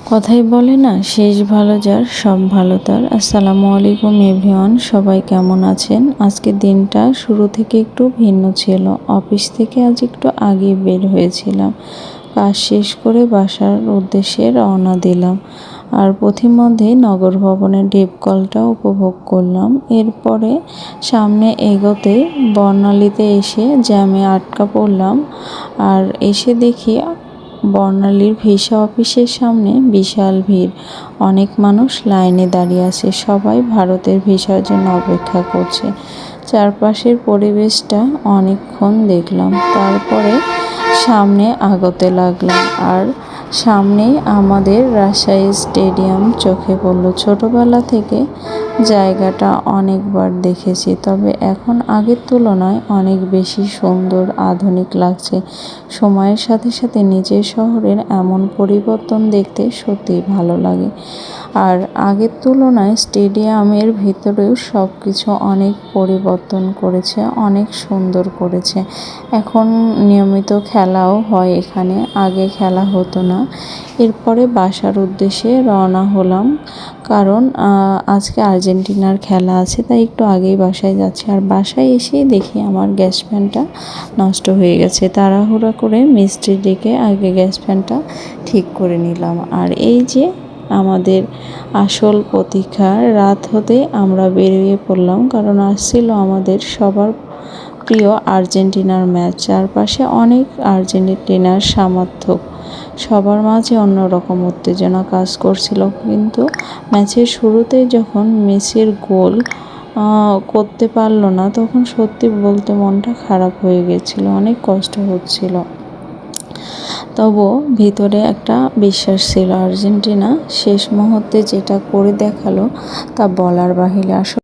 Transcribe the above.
কথাই বলে না, শেষ ভালো যার সব ভালো তার। আসসালামু আলাইকুম এভরিওয়ান, সবাই কেমন আছেন? আজকের দিনটা শুরু থেকে একটু ভিন্ন ছিল। অফিস থেকে আজ একটু আগে বের হয়েছিলাম, কাজ শেষ করে বাসার উদ্দেশ্যে রওনা দিলাম। আর পথিমধ্যেই নগর ভবনের ডিপকলটা উপভোগ করলাম। এরপরে সামনে এগোতে বর্ণালীতে এসে জ্যামে আটকা পড়লাম। আর এসে দেখি বর্ণালীর ভিসা অফিসের সামনে বিশাল ভিড়। অনেক মানুষ লাইনে দাঁড়িয়ে আছে, সবাই ভারতের ভিসার জন্য অপেক্ষা করছে। চারপাশের পরিবেশটা অনেকক্ষণ দেখলাম, তারপরে সামনে আগোতে লাগলাম। আর সামনেই আমাদের রাজশাহী স্টেডিয়াম চোখে পড়ল। ছোটবেলা থেকে জায়গাটা অনেকবার দেখেছি, তবে এখন আগের তুলনায় অনেক বেশি সুন্দর, আধুনিক লাগছে। সময়ের সাথে সাথে নিজের শহরের এমন পরিবর্তন দেখতে সত্যিই ভালো লাগে। আর আগের তুলনায় স্টেডিয়ামের ভিতরেও সব কিছু অনেক পরিবর্তন করেছে, অনেক সুন্দর করেছে। এখন নিয়মিত খেলাও হয় এখানে, আগে খেলা হতো না। এরপরে বাসার উদ্দেশ্যে রওনা হলাম, কারণ আজকে আর্জেন্টিনার খেলা আছে, তাই একটু আগেই বাসায় যাচ্ছি। আর বাসায় এসেই দেখি আমার গ্যাস ফ্যানটা নষ্ট হয়ে গেছে। তাড়াহুড়া করে মিস্ত্রি ডেকে আগে গ্যাস ফ্যানটা ঠিক করে নিলাম। আর এই যে আমাদের আসল প্রতীক্ষার রাত হতেই আমরা বেরিয়ে পড়লাম, কারণ আসছিল আমাদের সবার প্রিয় আর্জেন্টিনার ম্যাচ। চারপাশে অনেক আর্জেন্টিনার সমর্থক, সবার মাঝে অন্যরকম উত্তেজনা কাজ করছিল। কিন্তু ম্যাচের শুরুতেই যখন মেসির গোল করতে পারলো না, তখন সত্যি বলতে মনটা খারাপ হয়ে গেছিল, অনেক কষ্ট হচ্ছিল। তবুও ভিতরে একটা বিশ্বাস ছিল, আর্জেন্টিনা শেষ মুহূর্তে যেটা করে দেখালো তা বলার বাহিরে। আসলে